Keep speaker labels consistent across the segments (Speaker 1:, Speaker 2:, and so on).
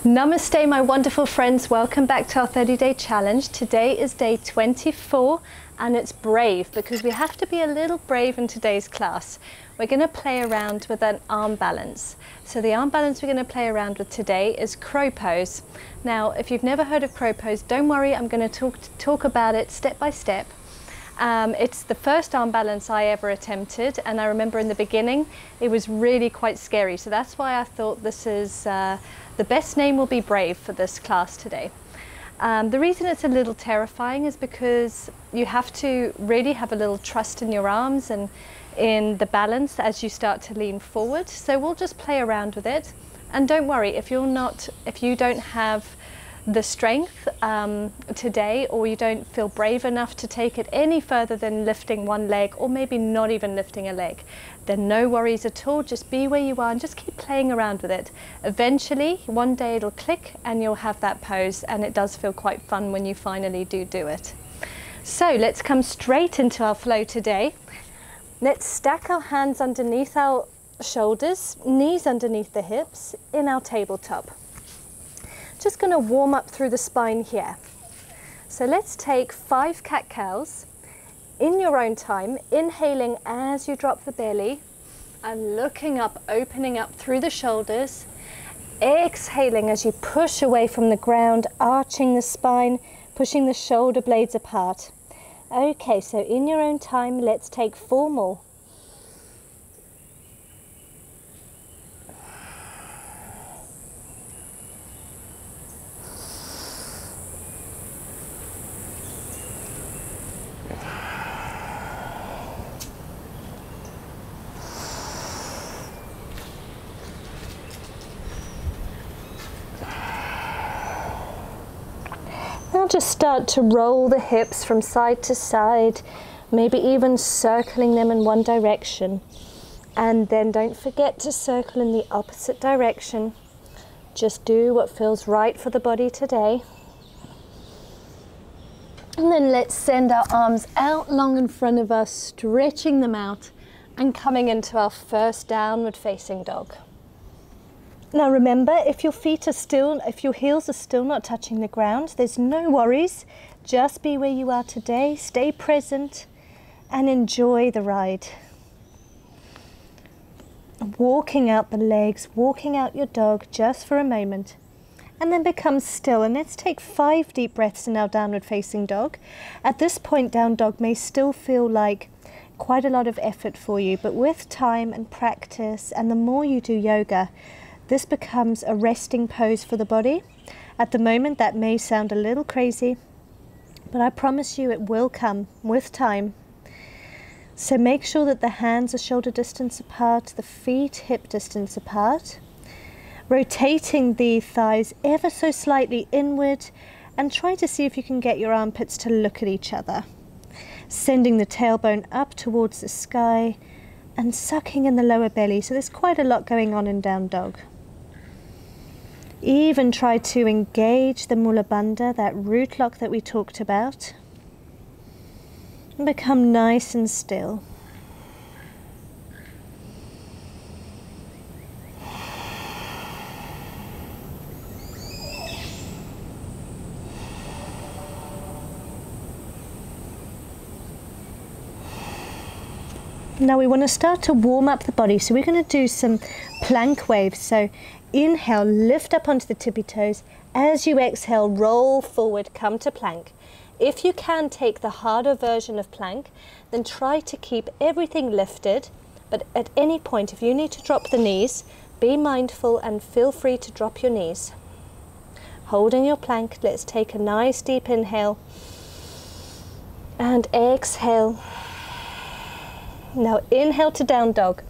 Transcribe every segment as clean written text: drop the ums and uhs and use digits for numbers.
Speaker 1: Namaste, my wonderful friends. Welcome back to our 30-day challenge. Today is day 24 and it's brave because we have to be a little brave in today's class. We're going to play around with an arm balance. So the arm balance we're going to play around with today is crow pose. Now, if you've never heard of crow pose, don't worry, I'm going to talk about it step by step. It's the first arm balance I ever attempted, and I remember in the beginning it was really quite scary, so that's why I thought this is the best name will be brave for this class today. The reason it's a little terrifying is because you have to really have a little trust in your arms and in the balance as you start to lean forward. So we'll just play around with it, and don't worry if you don't have the strength today, or you don't feel brave enough to take it any further than lifting one leg, or maybe not even lifting a leg, then no worries at all. Just be where you are and just keep playing around with it. Eventually, one day it'll click and you'll have that pose, and it does feel quite fun when you finally do it. So let's come straight into our flow today. Let's stack our hands underneath our shoulders, knees underneath the hips in our tabletop. Just going to warm up through the spine here. So let's take 5 cat-cows in your own time, inhaling as you drop the belly and looking up, opening up through the shoulders, exhaling as you push away from the ground, arching the spine, pushing the shoulder blades apart. Okay, so in your own time, let's take 4 more. Now just start to roll the hips from side to side, maybe even circling them in one direction. And then don't forget to circle in the opposite direction. Just do what feels right for the body today. And then let's send our arms out long in front of us, stretching them out and coming into our first downward facing dog. Now remember, if your heels are still not touching the ground, there's no worries. Just be where you are today, stay present and enjoy the ride. Walking out the legs, walking out your dog just for a moment, and then become still. And let's take 5 deep breaths in our downward facing dog. At this point, down dog may still feel like quite a lot of effort for you, but with time and practice, and the more you do yoga, this becomes a resting pose for the body. At the moment, that may sound a little crazy, but I promise you it will come with time. So make sure that the hands are shoulder distance apart, the feet hip distance apart, rotating the thighs ever so slightly inward, and try to see if you can get your armpits to look at each other. Sending the tailbone up towards the sky and sucking in the lower belly. So there's quite a lot going on in down dog. Even try to engage the Mula Bandha, that root lock that we talked about, and become nice and still. Now we want to start to warm up the body, so we're going to do some plank waves. So inhale, lift up onto the tippy toes. As you exhale, roll forward, come to plank. If you can take the harder version of plank, then try to keep everything lifted, but at any point, if you need to drop the knees, be mindful and feel free to drop your knees. Holding your plank, let's take a nice deep inhale and exhale. Now inhale to down dog.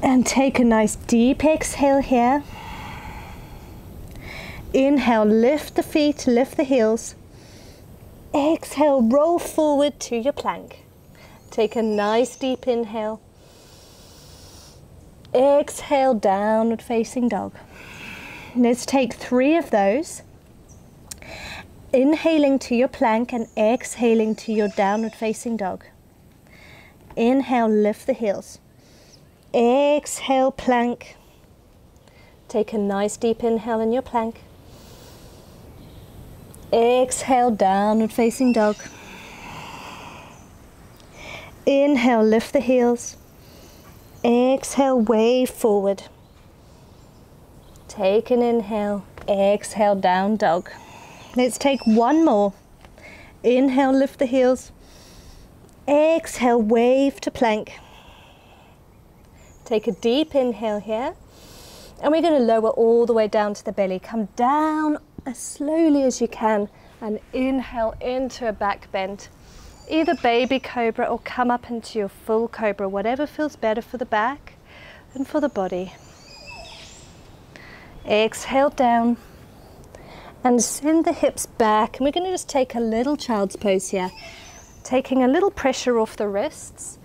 Speaker 1: And take a nice deep exhale here. Inhale, lift the feet, lift the heels. Exhale, roll forward to your plank. Take a nice deep inhale. Exhale, downward facing dog. Let's take 3 of those. Inhaling to your plank and exhaling to your downward facing dog. Inhale, lift the heels. Exhale, plank. Take a nice deep inhale in your plank. Exhale, downward facing dog. Inhale, lift the heels. Exhale, wave forward. Take an inhale. Exhale, down dog. Let's take one more. Inhale, lift the heels. Exhale, wave to plank. Take a deep inhale here. And we're going to lower all the way down to the belly. Come down as slowly as you can and inhale into a back bend. Either baby cobra or come up into your full cobra, whatever feels better for the back and for the body. Exhale down and send the hips back. And we're going to just take a little child's pose here. Taking a little pressure off the wrists.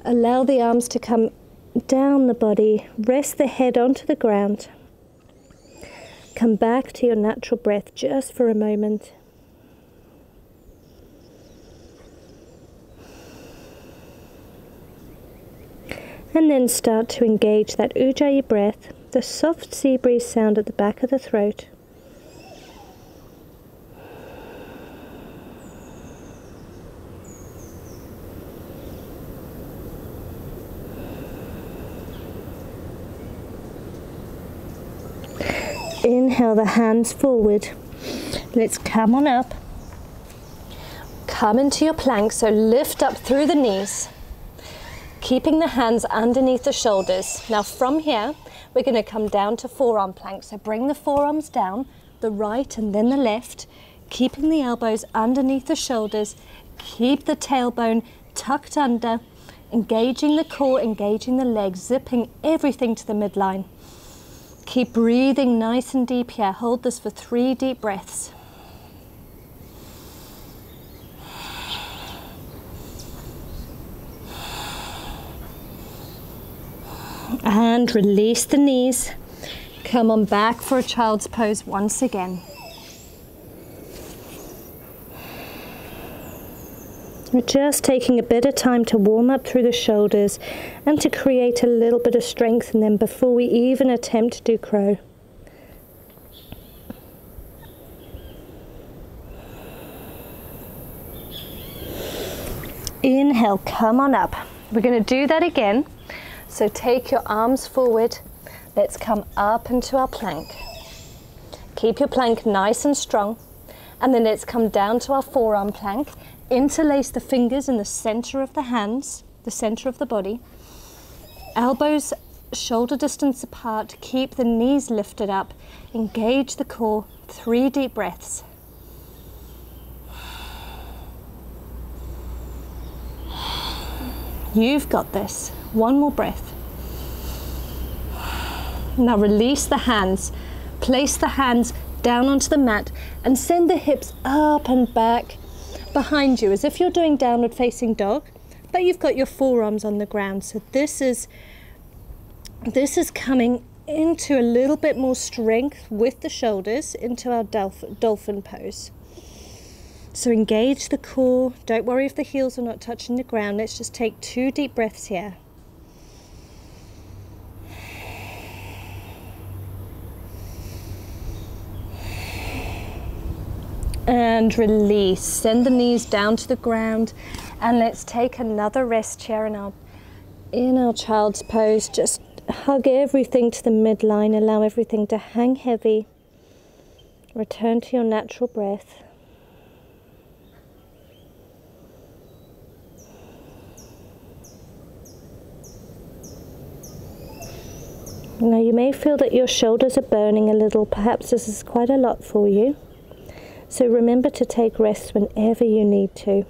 Speaker 1: Allow the arms to come down the body. Rest the head onto the ground. Come back to your natural breath just for a moment. And then start to engage that ujjayi breath, the soft sea breeze sound at the back of the throat. Inhale the hands forward. Let's come on up. Come into your plank, so lift up through the knees. Keeping the hands underneath the shoulders. Now from here, we're going to come down to forearm plank. So bring the forearms down, the right and then the left, keeping the elbows underneath the shoulders. Keep the tailbone tucked under, engaging the core, engaging the legs, zipping everything to the midline. Keep breathing nice and deep here. Hold this for 3 deep breaths. And release the knees. Come on back for a child's pose once again. We're just taking a bit of time to warm up through the shoulders and to create a little bit of strength in them before we even attempt to do crow. Inhale, come on up. We're going to do that again. So take your arms forward. Let's come up into our plank. Keep your plank nice and strong. And then let's come down to our forearm plank. Interlace the fingers in the center of the hands, the center of the body. Elbows shoulder distance apart. Keep the knees lifted up. Engage the core. 3 deep breaths. You've got this. 1 more breath. Now release the hands. Place the hands down onto the mat and send the hips up and back behind you as if you're doing downward facing dog, but you've got your forearms on the ground. So this is coming into a little bit more strength with the shoulders into our dolphin pose. So engage the core. Don't worry if the heels are not touching the ground. Let's just take 2 deep breaths here. And release. Send the knees down to the ground. And let's take another rest here in our child's pose. Just hug everything to the midline. Allow everything to hang heavy. Return to your natural breath. Now you may feel that your shoulders are burning a little. Perhaps this is quite a lot for you. So remember to take rest whenever you need to.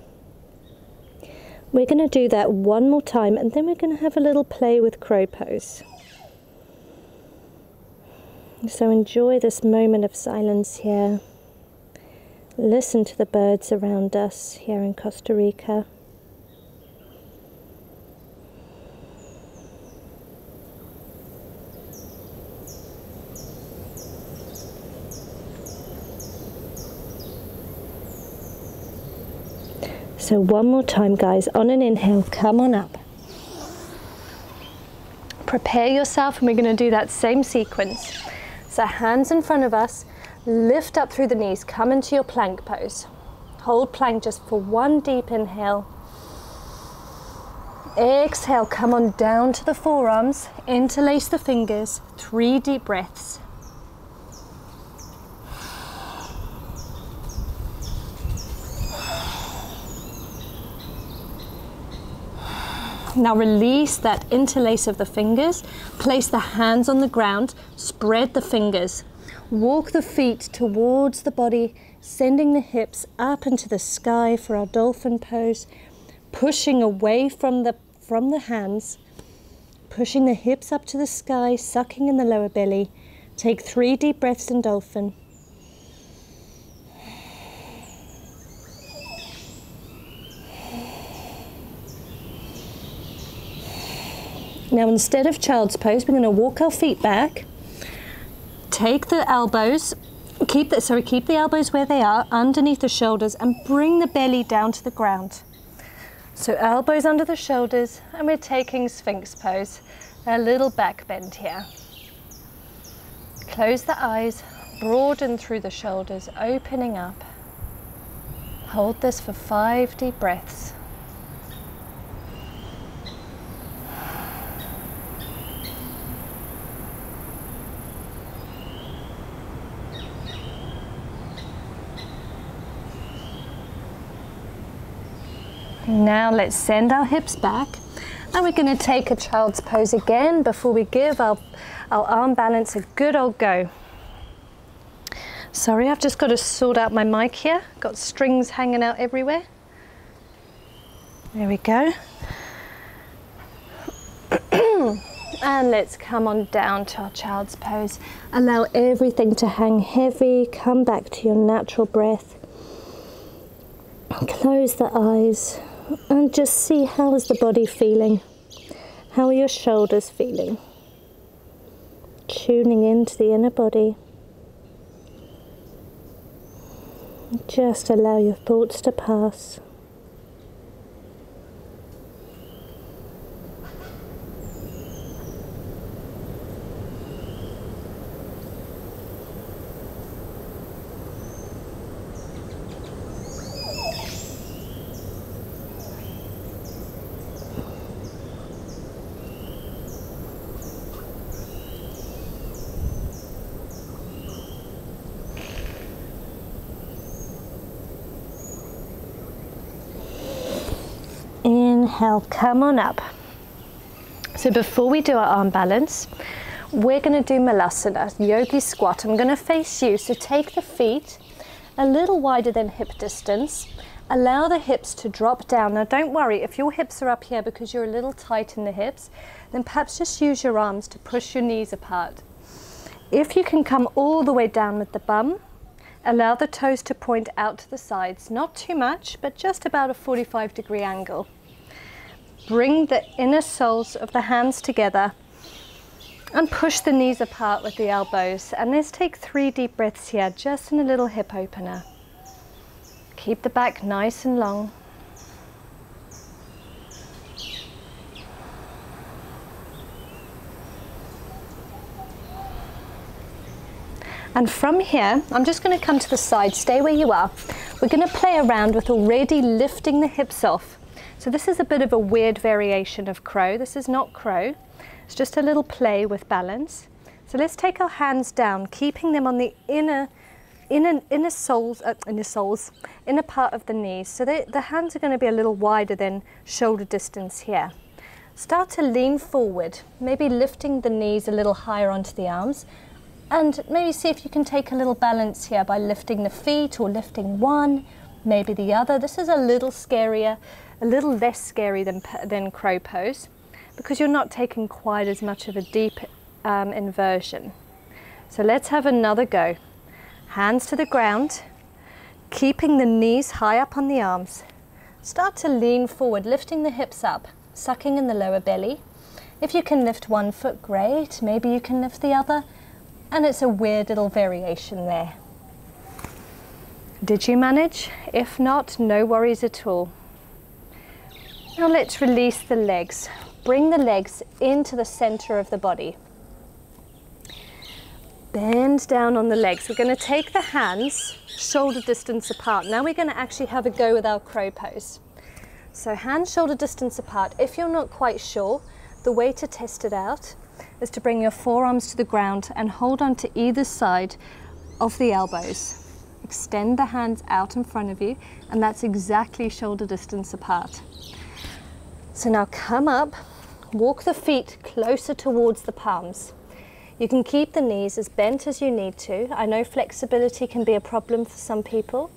Speaker 1: We're going to do that 1 more time and then we're going to have a little play with crow pose. So enjoy this moment of silence here. Listen to the birds around us here in Costa Rica. So 1 more time, guys. On an inhale, come on up. Prepare yourself, and we're going to do that same sequence. So hands in front of us, lift up through the knees, come into your plank pose. Hold plank just for one deep inhale. Exhale, come on down to the forearms, interlace the fingers, 3 deep breaths. Now release that interlace of the fingers, place the hands on the ground, spread the fingers. Walk the feet towards the body, sending the hips up into the sky for our dolphin pose, pushing away from the hands, pushing the hips up to the sky, sucking in the lower belly. Take 3 deep breaths in dolphin. Now instead of child's pose, we're going to walk our feet back. Take the elbows, keep the elbows where they are, underneath the shoulders, and bring the belly down to the ground. So elbows under the shoulders, and we're taking Sphinx pose, a little back bend here. Close the eyes, broaden through the shoulders, opening up. Hold this for 5 deep breaths. Now let's send our hips back, and we're going to take a child's pose again before we give our arm balance a good old go. Sorry, I've just got to sort out my mic here. Got strings hanging out everywhere. There we go. And let's come on down to our child's pose. Allow everything to hang heavy. Come back to your natural breath. Close the eyes and just see, how is the body feeling? How are your shoulders feeling? Tuning into the inner body. Just allow your thoughts to pass. Inhale, come on up. So before we do our arm balance, we're going to do Malasana, yogi squat. I'm going to face you, so take the feet a little wider than hip distance. Allow the hips to drop down. Now don't worry, if your hips are up here because you're a little tight in the hips, then perhaps just use your arms to push your knees apart. If you can come all the way down with the bum, allow the toes to point out to the sides, not too much, but just about a 45-degree angle. Bring the inner soles of the hands together and push the knees apart with the elbows. And let's take 3 deep breaths here, just in a little hip opener. Keep the back nice and long. And from here, I'm just going to come to the side, stay where you are. We're going to play around with already lifting the hips off. So this is a bit of a weird variation of crow. This is not crow. It's just a little play with balance. So let's take our hands down, keeping them on the inner part of the knees. So the hands are going to be a little wider than shoulder distance here. Start to lean forward, maybe lifting the knees a little higher onto the arms. And maybe see if you can take a little balance here by lifting the feet or lifting one, maybe the other. This is a little scarier, a little less scary than crow pose, because you're not taking quite as much of a deep inversion. So let's have another go. Hands to the ground, keeping the knees high up on the arms. Start to lean forward, lifting the hips up, sucking in the lower belly. If you can lift one foot, great. Maybe you can lift the other. And it's a weird little variation there. Did you manage? If not, no worries at all. Now let's release the legs. Bring the legs into the center of the body. Bend down on the legs. We're going to take the hands shoulder distance apart. Now we're going to actually have a go with our crow pose. So hands shoulder distance apart. If you're not quite sure, the way to test it out is to bring your forearms to the ground and hold on to either side of the elbows. Extend the hands out in front of you, and that's exactly shoulder distance apart. So now come up, walk the feet closer towards the palms. You can keep the knees as bent as you need to. I know flexibility can be a problem for some people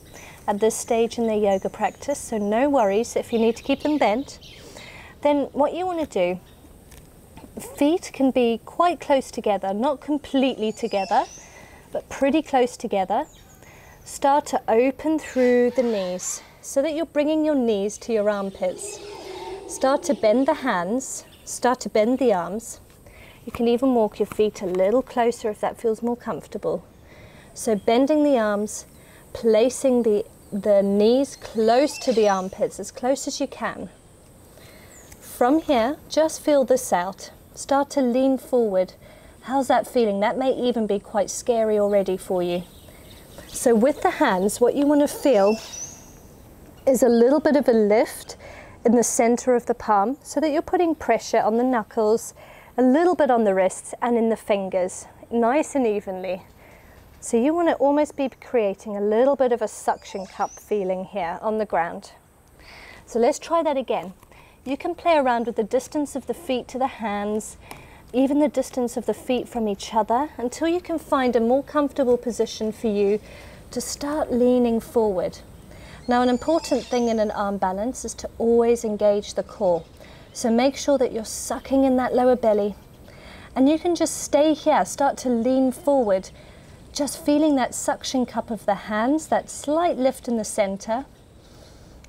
Speaker 1: at this stage in their yoga practice, so no worries if you need to keep them bent. Then what you want to do, feet can be quite close together, not completely together, but pretty close together. Start to open through the knees so that you're bringing your knees to your armpits. Start to bend the hands, start to bend the arms. You can even walk your feet a little closer if that feels more comfortable. So bending the arms, placing the knees close to the armpits, as close as you can. From here, just feel this out. Start to lean forward. How's that feeling? That may even be quite scary already for you. So with the hands, what you want to feel is a little bit of a lift in the center of the palm so that you're putting pressure on the knuckles, a little bit on the wrists and in the fingers, nice and evenly. So you want to almost be creating a little bit of a suction cup feeling here on the ground. So let's try that again. You can play around with the distance of the feet to the hands, even the distance of the feet from each other, until you can find a more comfortable position for you to start leaning forward. Now, an important thing in an arm balance is to always engage the core. So make sure that you're sucking in that lower belly, and you can just stay here, start to lean forward, just feeling that suction cup of the hands, that slight lift in the center.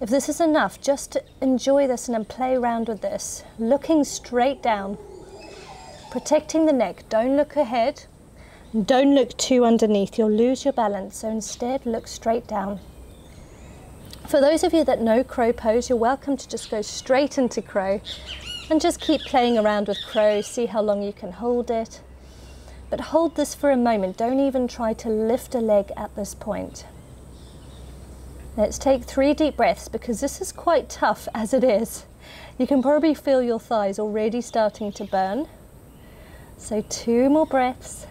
Speaker 1: If this is enough, just enjoy this and then play around with this, looking straight down, protecting the neck. Don't look ahead, don't look too underneath, you'll lose your balance, so instead look straight down. For those of you that know crow pose, you're welcome to just go straight into crow and just keep playing around with crow, see how long you can hold it. But hold this for a moment, don't even try to lift a leg at this point. Let's take 3 deep breaths because this is quite tough as it is. You can probably feel your thighs already starting to burn. So 2 more breaths.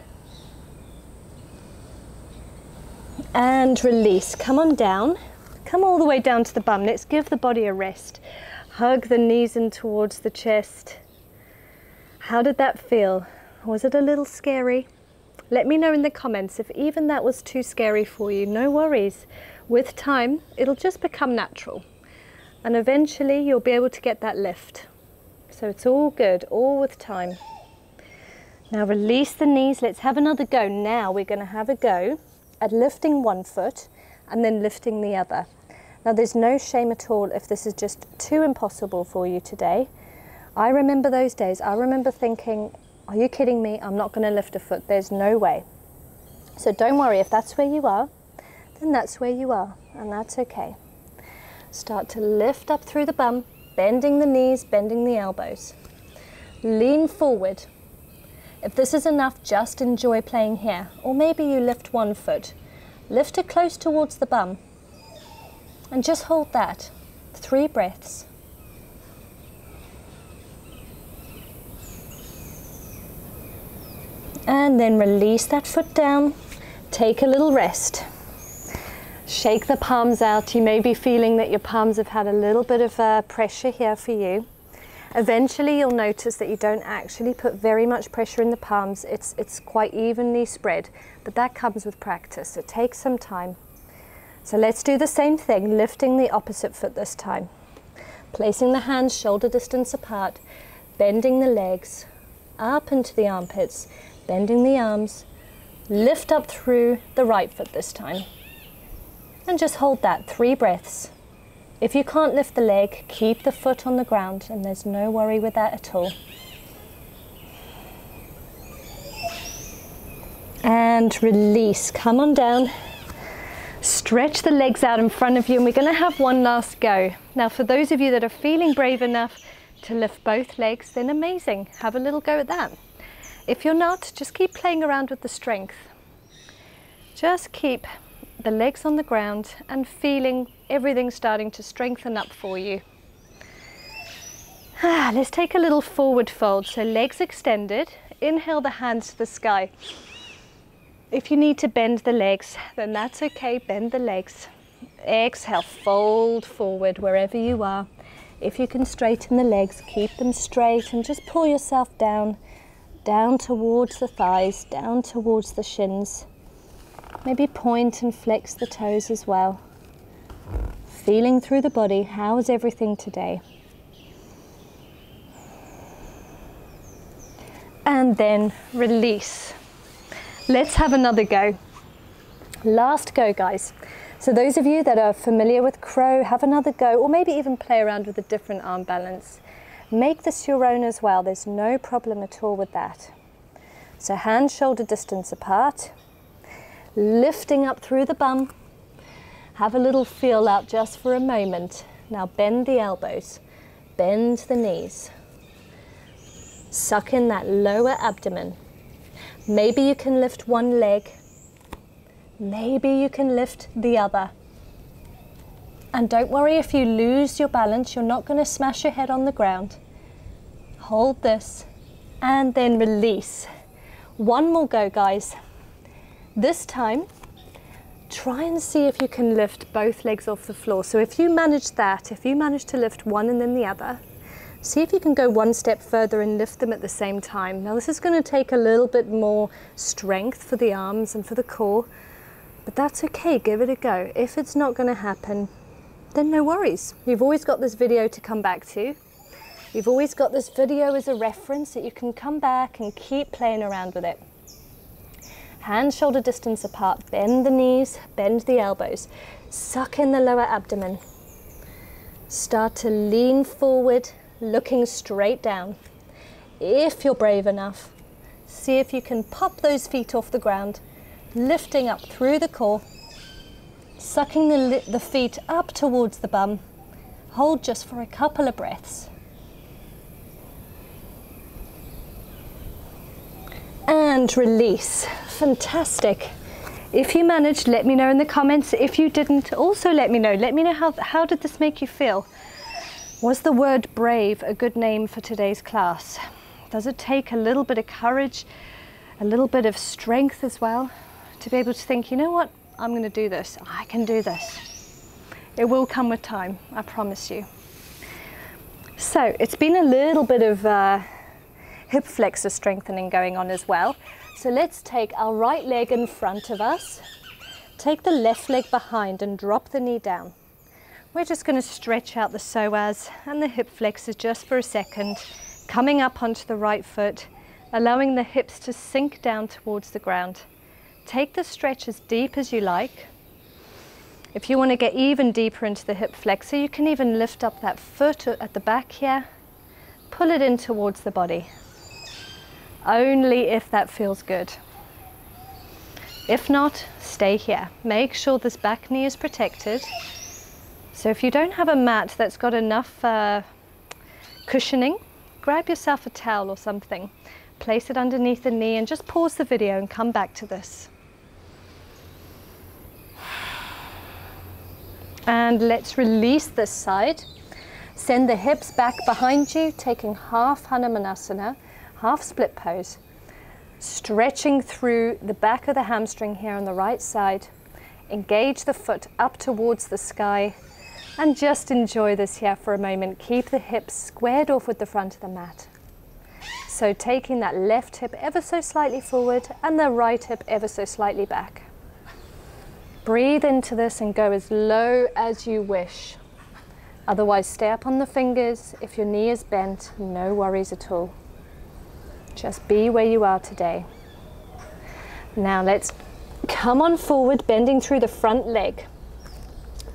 Speaker 1: And release, come on down. Come all the way down to the bum. Let's give the body a rest. Hug the knees in towards the chest. How did that feel? Was it a little scary? Let me know in the comments if even that was too scary for you. No worries. With time, it'll just become natural. And eventually you'll be able to get that lift. So it's all good, all with time. Now release the knees. Let's have another go. Now we're going to have a go at lifting one foot and then lifting the other. Now there's no shame at all if this is just too impossible for you today. I remember those days. I remember thinking, are you kidding me? I'm not going to lift a foot. There's no way. So don't worry, if that's where you are, then that's where you are, and that's okay. Start to lift up through the bum, bending the knees, bending the elbows. Lean forward. If this is enough, just enjoy playing here. Or maybe you lift one foot. Lift it close towards the bum. And just hold that. 3 breaths. And then release that foot down. Take a little rest. Shake the palms out. You may be feeling that your palms have had a little bit of pressure here for you. Eventually you'll notice that you don't actually put very much pressure in the palms. It's quite evenly spread, but that comes with practice. It takes some time. So let's do the same thing, lifting the opposite foot this time. Placing the hands shoulder distance apart, bending the legs up into the armpits, bending the arms, lift up through the right foot this time. And just hold that, 3 breaths. If you can't lift the leg, keep the foot on the ground, and there's no worry with that at all. And release, come on down. Stretch the legs out in front of you, and we're going to have one last go. Now for those of you that are feeling brave enough to lift both legs, then amazing, have a little go at that. If you're not, just keep playing around with the strength. Just keep the legs on the ground and feeling everything starting to strengthen up for you. Let's take a little forward fold, so legs extended. Inhale the hands to the sky. If you need to bend the legs, then that's okay, bend the legs. Exhale, fold forward wherever you are. If you can straighten the legs, keep them straight and just pull yourself down, down towards the thighs, down towards the shins. Maybe point and flex the toes as well. Feeling through the body, how is everything today? And then release. Let's have another go. Last go, guys. So those of you that are familiar with crow, have another go, or maybe even play around with a different arm balance. Make this your own as well. There's no problem at all with that. So hands shoulder distance apart, lifting up through the bum. Have a little feel out just for a moment. Now bend the elbows, bend the knees. Suck in that lower abdomen. Maybe you can lift one leg. Maybe you can lift the other. And don't worry if you lose your balance, you're not going to smash your head on the ground. Hold this and then release. One more go, guys. This time, try and see if you can lift both legs off the floor. So if you manage that, if you manage to lift one and then the other, see if you can go one step further and lift them at the same time. Now this is going to take a little bit more strength for the arms and for the core, but that's okay, give it a go. If it's not going to happen, then no worries. You've always got this video to come back to. You've always got this video as a reference that you can come back and keep playing around with it. Hands shoulder distance apart, bend the knees, bend the elbows, suck in the lower abdomen. Start to lean forward, looking straight down. If you're brave enough, see if you can pop those feet off the ground, lifting up through the core, sucking the feet up towards the bum. Hold just for a couple of breaths. And release. Fantastic. If you managed, let me know in the comments. If you didn't, also let me know. Let me know how did this make you feel? Was the word brave a good name for today's class? Does it take a little bit of courage, a little bit of strength as well, to be able to think, you know what, I'm going to do this. I can do this. It will come with time, I promise you. So it's been a little bit of hip flexor strengthening going on as well. So let's take our right leg in front of us, take the left leg behind and drop the knee down. We're just going to stretch out the psoas and the hip flexors just for a second, coming up onto the right foot, allowing the hips to sink down towards the ground. Take the stretch as deep as you like. If you want to get even deeper into the hip flexor, you can even lift up that foot at the back here, pull it in towards the body. Only if that feels good. If not, stay here. Make sure this back knee is protected. So if you don't have a mat that's got enough cushioning, grab yourself a towel or something, place it underneath the knee and just pause the video and come back to this. And let's release this side. Send the hips back behind you, taking half Hanumanasana, half split pose. Stretching through the back of the hamstring here on the right side. Engage the foot up towards the sky and just enjoy this here for a moment. Keep the hips squared off with the front of the mat. So taking that left hip ever so slightly forward and the right hip ever so slightly back. Breathe into this and go as low as you wish. Otherwise, stay up on the fingers. If your knee is bent, no worries at all. Just be where you are today. Now let's come on forward, bending through the front leg.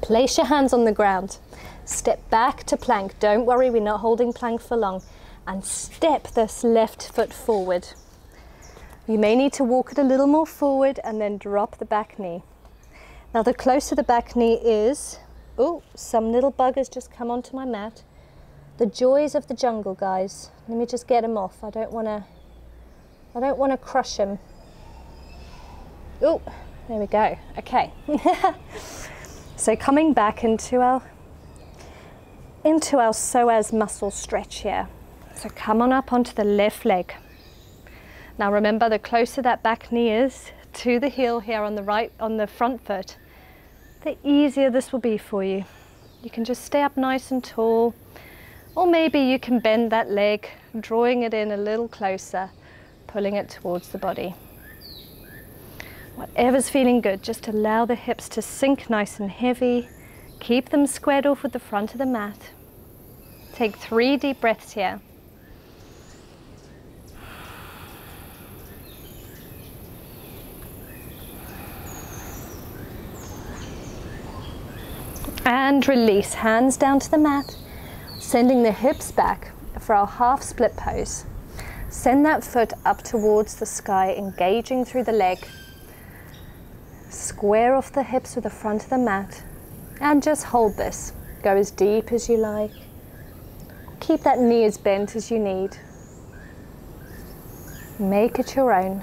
Speaker 1: Place your hands on the ground. Step back to plank. Don't worry, we're not holding plank for long. And step this left foot forward. You may need to walk it a little more forward and then drop the back knee. Now the closer the back knee is, oh, some little buggers just come onto my mat. The joys of the jungle, guys. Let me just get them off. I don't want to I don't want to crush him. Oh, there we go. Okay. So coming back into our psoas muscle stretch here. So come on up onto the left leg. Now remember, the closer that back knee is to the heel here on the front foot, the easier this will be for you. You can just stay up nice and tall, or maybe you can bend that leg, drawing it in a little closer, pulling it towards the body. Whatever's feeling good, just allow the hips to sink nice and heavy. Keep them squared off with the front of the mat. Take 3 deep breaths here. And release, hands down to the mat, sending the hips back for our half split pose. Send that foot up towards the sky, engaging through the leg. Square off the hips with the front of the mat and just hold this. Go as deep as you like. Keep that knee as bent as you need. Make it your own.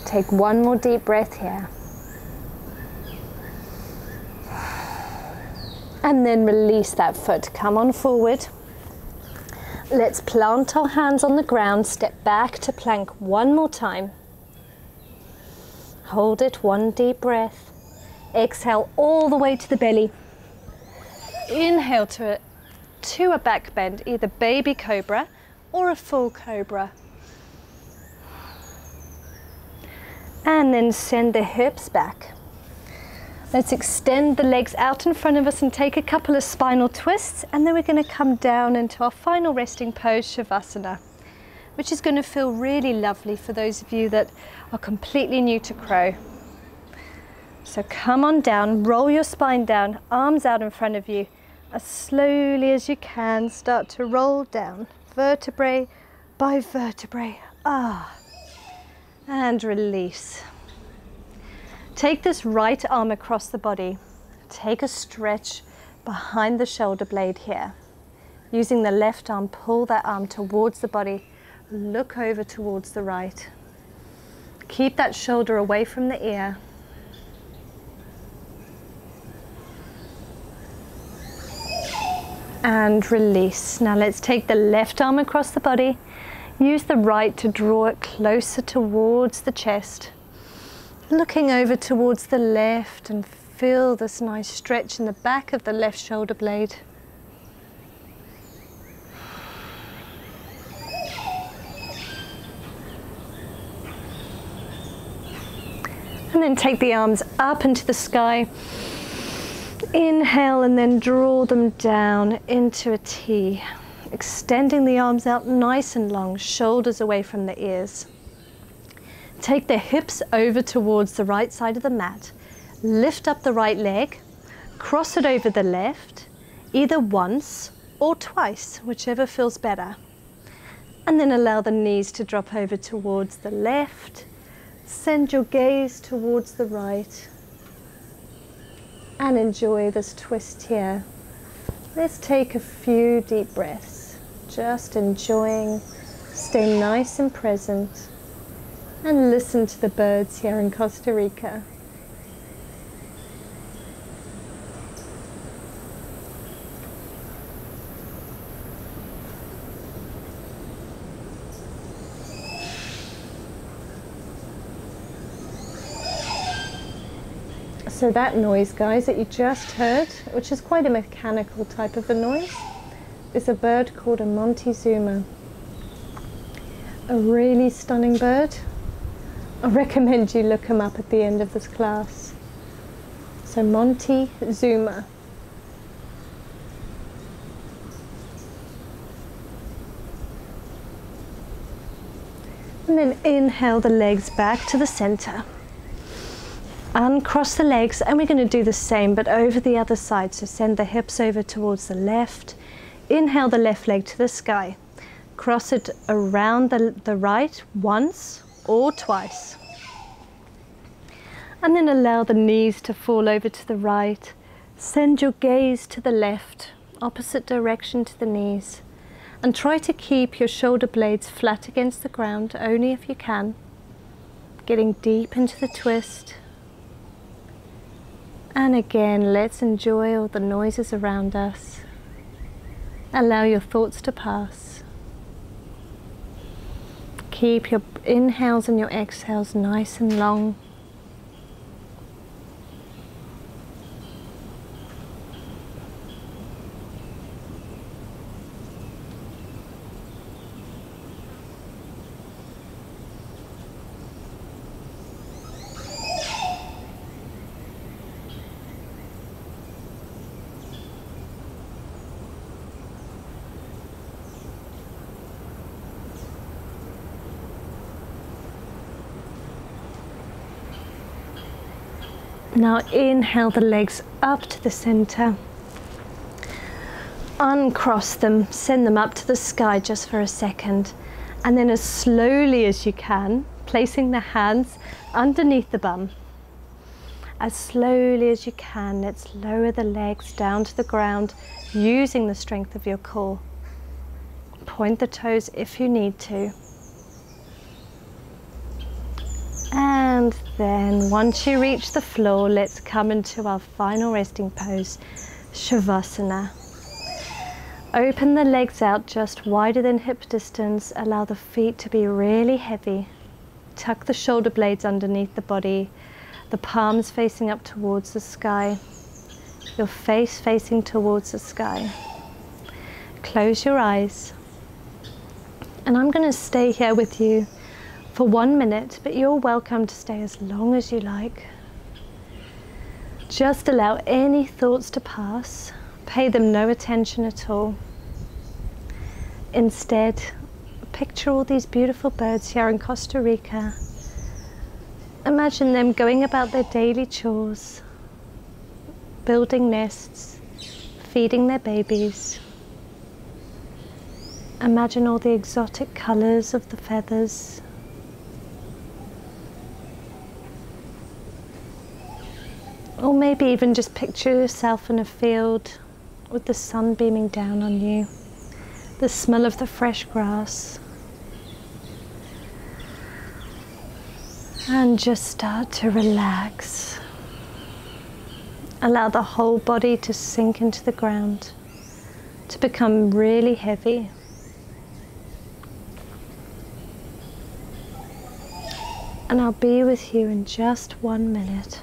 Speaker 1: Take 1 more deep breath here. And then release that foot. Come on forward. Let's plant our hands on the ground, step back to plank 1 more time. Hold it, 1 deep breath. Exhale all the way to the belly. Inhale to a back bend, either baby cobra or a full cobra. And then send the hips back. Let's extend the legs out in front of us and take a couple of spinal twists, and then we're going to come down into our final resting pose, Shavasana, which is going to feel really lovely for those of you that are completely new to crow. So come on down, roll your spine down, arms out in front of you. As slowly as you can, start to roll down, vertebrae by vertebrae. And release. Take this right arm across the body. Take a stretch behind the shoulder blade here. Using the left arm, pull that arm towards the body. Look over towards the right. Keep that shoulder away from the ear. And release. Now let's take the left arm across the body. Use the right to draw it closer towards the chest. Looking over towards the left, and feel this nice stretch in the back of the left shoulder blade. And then take the arms up into the sky. Inhale and then draw them down into a T. Extending the arms out nice and long, shoulders away from the ears. Take the hips over towards the right side of the mat. Lift up the right leg, cross it over the left, either once or twice, whichever feels better. And then allow the knees to drop over towards the left. Send your gaze towards the right. And enjoy this twist here. Let's take a few deep breaths. Just enjoying, stay nice and present. And listen to the birds here in Costa Rica. So that noise, guys, that you just heard, which is quite a mechanical type of a noise, is a bird called a Montezuma. A really stunning bird. I recommend you look him up at the end of this class. So Montezuma. And then inhale the legs back to the center. Uncross the legs, and we're going to do the same but over the other side. So send the hips over towards the left. Inhale the left leg to the sky. Cross it around the right once or twice. And then allow the knees to fall over to the right. Send your gaze to the left opposite direction to the knees. And try to keep your shoulder blades flat against the ground, only if you can. Getting deep into the twist. And again, let's enjoy all the noises around us. Allow your thoughts to pass. Keep your inhales and your exhales nice and long. Now inhale the legs up to the center. Uncross them, send them up to the sky just for a second. And then as slowly as you can, placing the hands underneath the bum. As slowly as you can, let's lower the legs down to the ground using the strength of your core. Point the toes if you need to. And then once you reach the floor, let's come into our final resting pose, Shavasana. Open the legs out just wider than hip distance. Allow the feet to be really heavy. Tuck the shoulder blades underneath the body, the palms facing up towards the sky, your face facing towards the sky. Close your eyes. And I'm going to stay here with you for 1 minute, but you're welcome to stay as long as you like. Just allow any thoughts to pass. Pay them no attention at all. Instead, picture all these beautiful birds here in Costa Rica. Imagine them going about their daily chores, building nests, feeding their babies. Imagine all the exotic colors of the feathers. Or maybe even just picture yourself in a field with the sun beaming down on you, the smell of the fresh grass. And just start to relax. Allow the whole body to sink into the ground, to become really heavy. And I'll be with you in just 1 minute.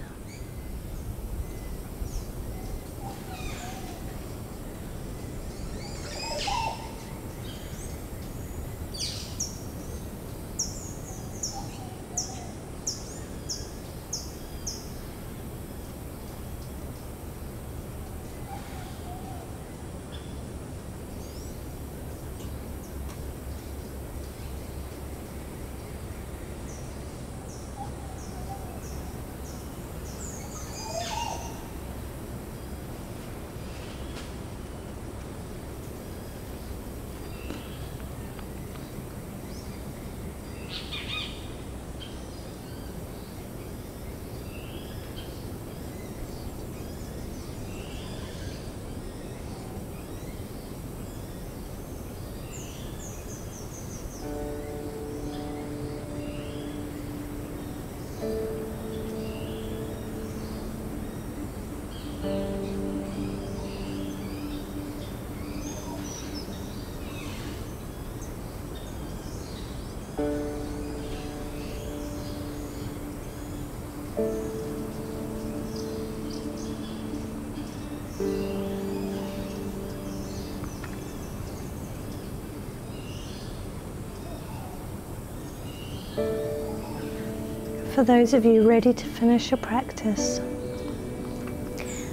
Speaker 1: For those of you ready to finish your practice,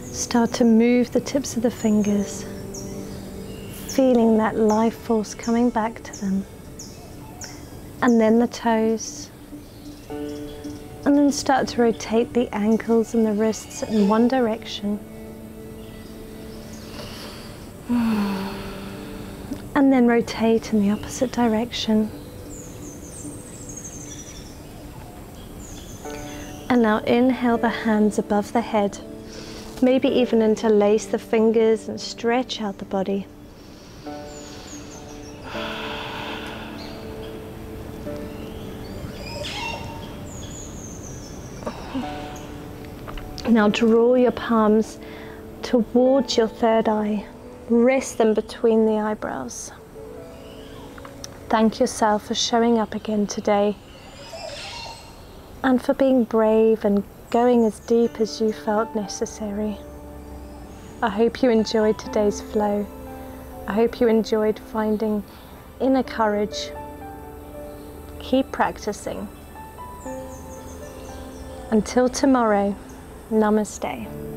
Speaker 1: start to move the tips of the fingers, feeling that life force coming back to them. And then the toes. And then start to rotate the ankles and the wrists in one direction. And then rotate in the opposite direction. And now inhale the hands above the head. Maybe even interlace the fingers and stretch out the body. Now draw your palms towards your third eye. Rest them between the eyebrows. Thank yourself for showing up again today and for being brave and going as deep as you felt necessary. I hope you enjoyed today's flow. I hope you enjoyed finding inner courage. Keep practicing. Until tomorrow, Namaste.